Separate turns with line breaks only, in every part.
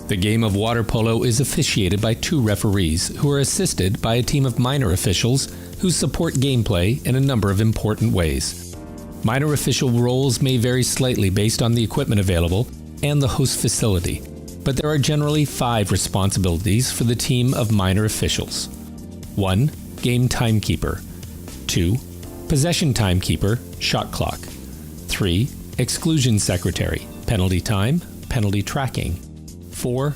The game of water polo is officiated by 2 referees who are assisted by a team of minor officials who support gameplay in a number of important ways. Minor official roles may vary slightly based on the equipment available and the host facility, but there are generally 5 responsibilities for the team of minor officials. 1. Game timekeeper. 2. Possession timekeeper, shot clock. 3. Exclusion secretary, penalty time, penalty tracking. 4.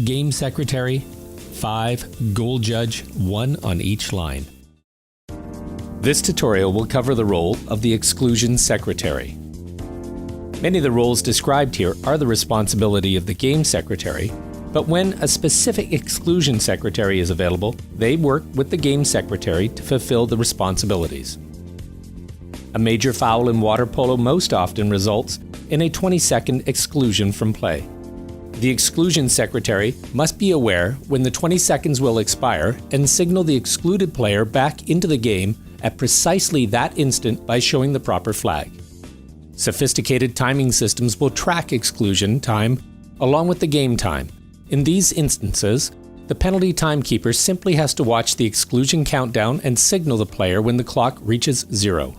Game secretary. 5. Goal judge, 1 on each line. This tutorial will cover the role of the exclusion secretary. Many of the roles described here are the responsibility of the game secretary, but when a specific exclusion secretary is available, they work with the game secretary to fulfill the responsibilities. A major foul in water polo most often results in a 20-second exclusion from play. The exclusion secretary must be aware when the 20 seconds will expire and signal the excluded player back into the game at precisely that instant by showing the proper flag. Sophisticated timing systems will track exclusion time along with the game time. In these instances, the penalty timekeeper simply has to watch the exclusion countdown and signal the player when the clock reaches 0.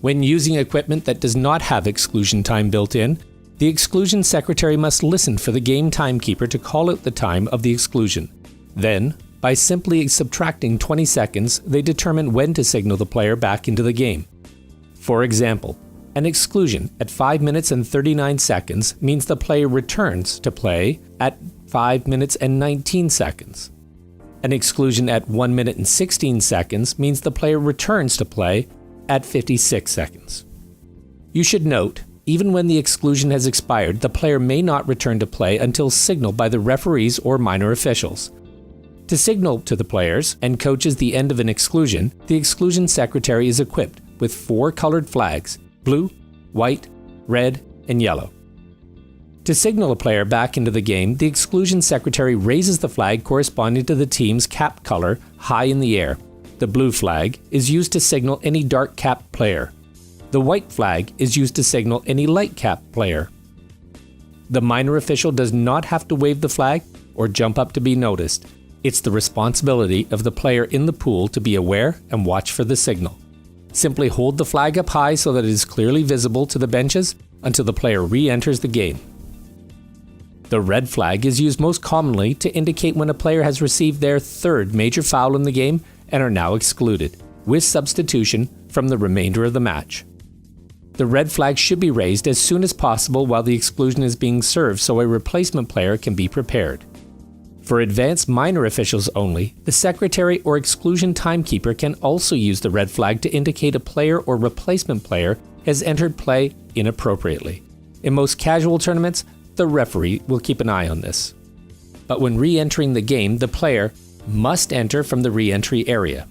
When using equipment that does not have exclusion time built in, the exclusion secretary must listen for the game timekeeper to call out the time of the exclusion. Then, by simply subtracting 20 seconds, they determine when to signal the player back into the game. For example, an exclusion at 5 minutes and 39 seconds means the player returns to play at 5 minutes and 19 seconds. An exclusion at 1 minute and 16 seconds means the player returns to play at 56 seconds. You should note, even when the exclusion has expired, the player may not return to play until signaled by the referees or minor officials. To signal to the players and coaches the end of an exclusion, the exclusion secretary is equipped with 4 colored flags: blue, white, red, and yellow. To signal a player back into the game, the exclusion secretary raises the flag corresponding to the team's cap color high in the air. The blue flag is used to signal any dark capped player. The white flag is used to signal any light capped player. The minor official does not have to wave the flag or jump up to be noticed. It's the responsibility of the player in the pool to be aware and watch for the signal. Simply hold the flag up high so that it is clearly visible to the benches until the player re-enters the game. The red flag is used most commonly to indicate when a player has received their 3rd major foul in the game and are now excluded, with substitution from the remainder of the match. The red flag should be raised as soon as possible while the exclusion is being served so a replacement player can be prepared. For advanced minor officials only, the secretary or exclusion timekeeper can also use the red flag to indicate a player or replacement player has entered play inappropriately. In most casual tournaments, the referee will keep an eye on this. But when re-entering the game, the player must enter from the re-entry area,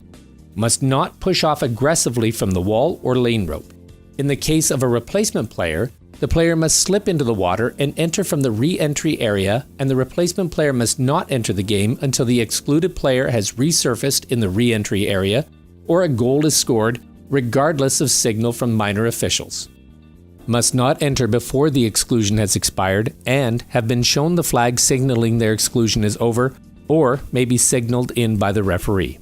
must not push off aggressively from the wall or lane rope. In the case of a replacement player, the player must slip into the water and enter from the re-entry area, and the replacement player must not enter the game until the excluded player has resurfaced in the re-entry area or a goal is scored, regardless of signal from minor officials. Must not enter before the exclusion has expired and have been shown the flag signaling their exclusion is over or may be signaled in by the referee.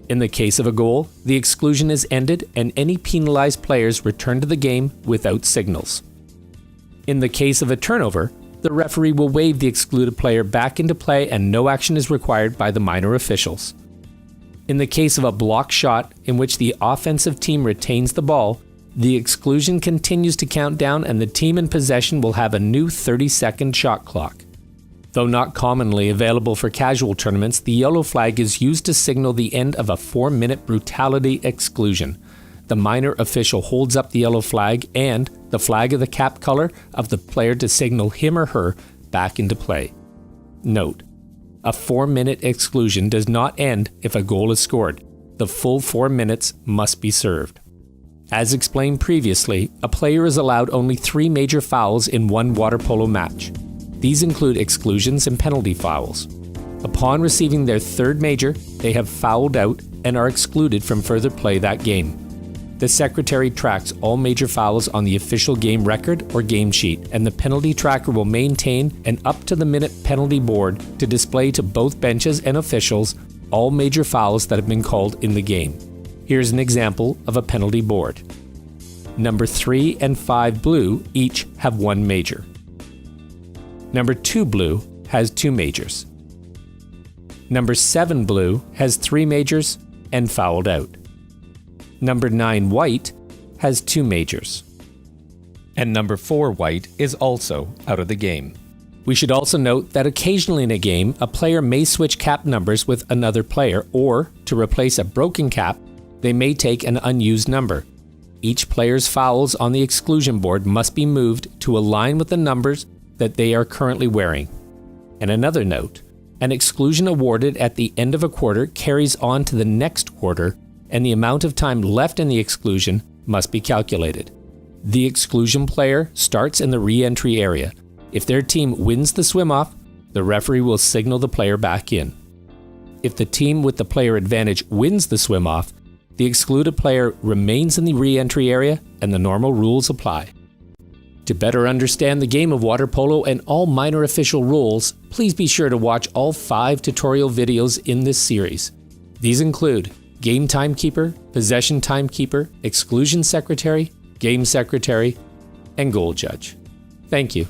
In the case of a goal, the exclusion is ended and any penalized players return to the game without signals. In the case of a turnover, the referee will wave the excluded player back into play and no action is required by the minor officials. In the case of a block shot in which the offensive team retains the ball, the exclusion continues to count down and the team in possession will have a new 30-second shot clock. Though not commonly available for casual tournaments, the yellow flag is used to signal the end of a 4-minute brutality exclusion. The minor official holds up the yellow flag and the flag of the cap color of the player to signal him or her back into play. Note: a 4-minute exclusion does not end if a goal is scored. The full 4 minutes must be served. As explained previously, a player is allowed only 3 major fouls in one water polo match. These include exclusions and penalty fouls. Upon receiving their third major, they have fouled out and are excluded from further play that game. The secretary tracks all major fouls on the official game record or game sheet, and the penalty tracker will maintain an up-to-the-minute penalty board to display to both benches and officials all major fouls that have been called in the game. Here's an example of a penalty board. Number 3 and 5 blue each have 1 major. Number 2 blue has 2 majors. Number 7 blue has 3 majors and fouled out. Number 9 white has 2 majors. And number 4 white is also out of the game. We should also note that occasionally in a game, a player may switch cap numbers with another player, or to replace a broken cap, they may take an unused number. Each player's fouls on the exclusion board must be moved to align with the numbers that they are currently wearing. And another note, an exclusion awarded at the end of a quarter carries on to the next quarter, and the amount of time left in the exclusion must be calculated. The exclusion player starts in the re-entry area. If their team wins the swim-off, the referee will signal the player back in. If the team with the player advantage wins the swim-off, the excluded player remains in the re-entry area and the normal rules apply. To better understand the game of water polo and all minor official rules, please be sure to watch all 5 tutorial videos in this series. These include game timekeeper, possession timekeeper, exclusion secretary, game secretary, and goal judge. Thank you.